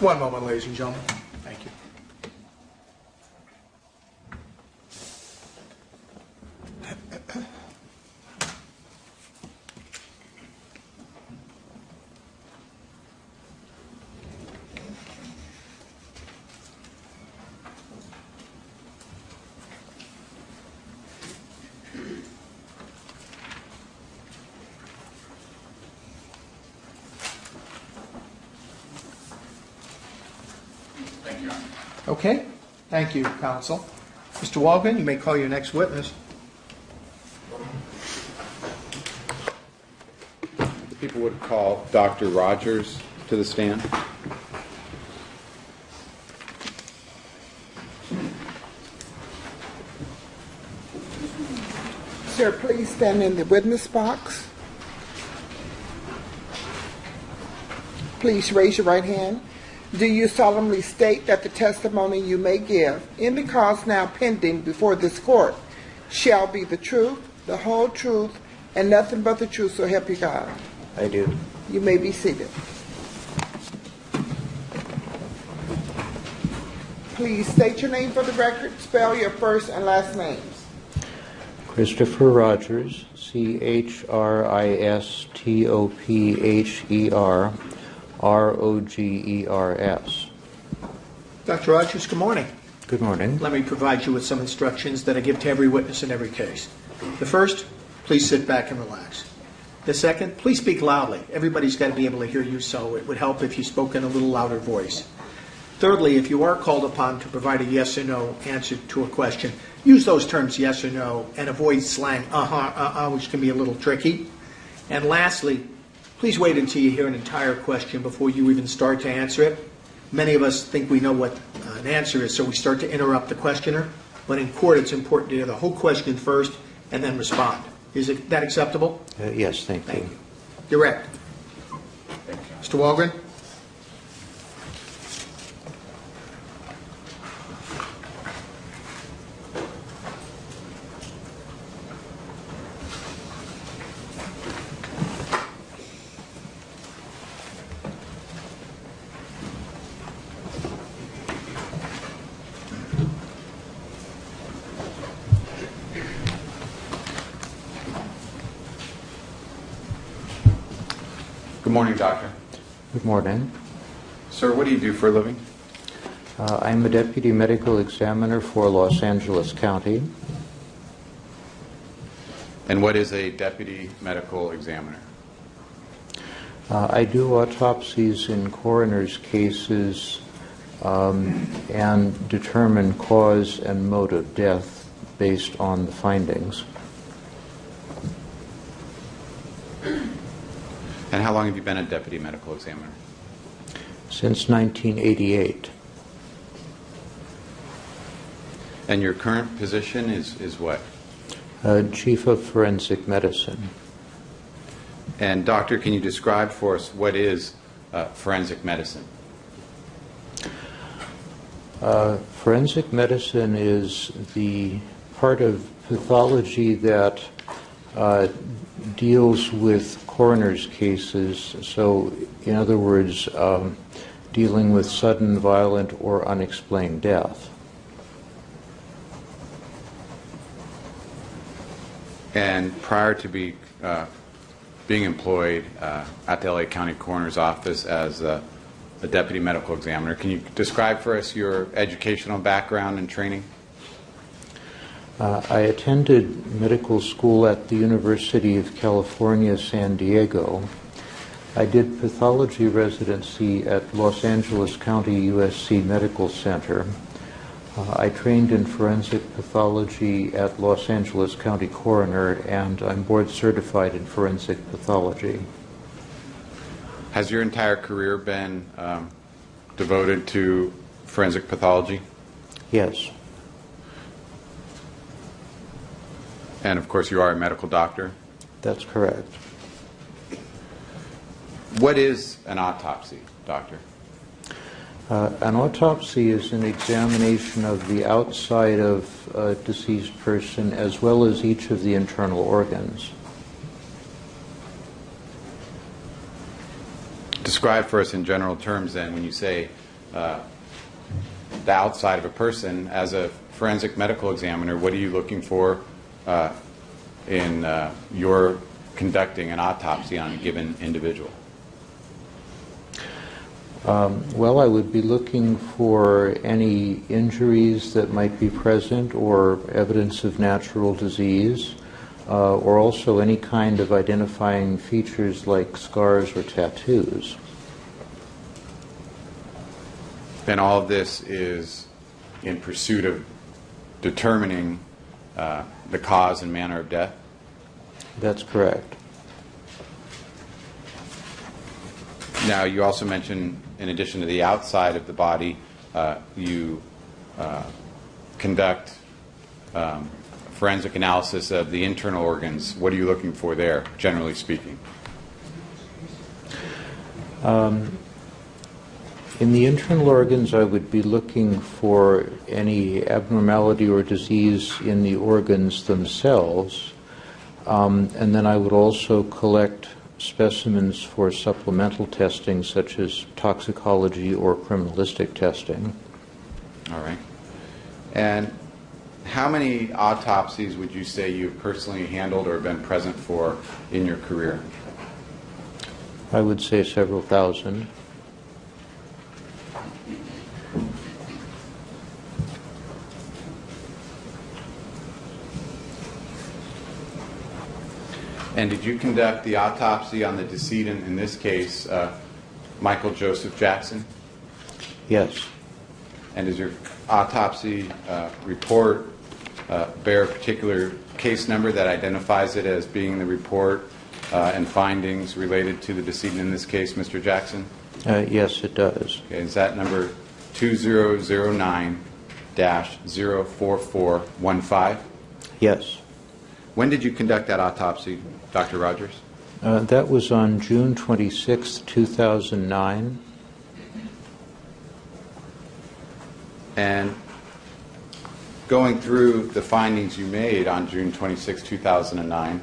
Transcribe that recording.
One moment, ladies and gentlemen. Thank you. Okay. Thank you, counsel. Mr. Walgren, you may call your next witness. The people would call Dr. Rogers to the stand. Sir, please stand in the witness box. Please raise your right hand. Do you solemnly state that the testimony you may give in the cause now pending before this court shall be the truth, the whole truth, and nothing but the truth, so help you God? I do. You may be seated. Please state your name for the record. Spell your first and last names. Christopher Rogers, CHRISTOPHER, ROGERS. Dr. Rogers, good morning. Good morning. Let me provide you with some instructions that I give to every witness in every case. The first, please sit back and relax. The second, please speak loudly. Everybody's got to be able to hear you, so it would help if you spoke in a little louder voice. Thirdly, if you are called upon to provide a yes or no answer to a question, use those terms yes or no and avoid slang which can be a little tricky. And lastly, please wait until you hear an entire question before you even start to answer it. Many of us think we know what an answer is, so we start to interrupt the questioner. But in court, it's important to hear the whole question first and then respond. Is that acceptable? Yes, thank you. Direct. Mr. Walgren? Good morning, Doctor. Good morning. Sir, what do you do for a living? I'm a deputy medical examiner for Los Angeles County. And what is a deputy medical examiner? I do autopsies in coroner's cases and determine cause and mode of death based on the findings. And how long have you been a deputy medical examiner? Since 1988. And your current position is what? Chief of Forensic Medicine. And doctor, can you describe for us what is forensic medicine? Forensic medicine is the part of pathology that deals with coroner's cases. So, in other words, dealing with sudden, violent, or unexplained death. And prior to being employed at the LA County Coroner's Office as a deputy medical examiner, can you describe for us your educational background and training? I attended medical school at the University of California, San Diego. I did pathology residency at Los Angeles County USC Medical Center. I trained in forensic pathology at Los Angeles County Coroner, and I'm board certified in forensic pathology. Has your entire career been devoted to forensic pathology? Yes. And of course you are a medical doctor? That's correct. What is an autopsy, doctor? An autopsy is an examination of the outside of a deceased person as well as each of the internal organs. Describe for us in general terms then when you say the outside of a person, as a forensic medical examiner, what are you looking for in your conducting an autopsy on a given individual? Well, I would be looking for any injuries that might be present or evidence of natural disease, or also any kind of identifying features like scars or tattoos. And all of this is in pursuit of determining the cause and manner of death? That's correct. Now, you also mentioned, in addition to the outside of the body, you conduct forensic analysis of the internal organs. What are you looking for there, generally speaking? In the internal organs, I would be looking for any abnormality or disease in the organs themselves, and then I would also collect specimens for supplemental testing, such as toxicology or criminalistic testing. All right. And how many autopsies would you say you've personally handled or been present for in your career? I would say several thousand. And did you conduct the autopsy on the decedent, in this case, Michael Joseph Jackson? Yes. And does your autopsy report bear a particular case number that identifies it as being the report and findings related to the decedent, in this case, Mr. Jackson? Yes, it does. Okay, is that number 2009-04415? Yes. When did you conduct that autopsy, Dr. Rogers? That was on June 26, 2009. And going through the findings you made on June 26, 2009,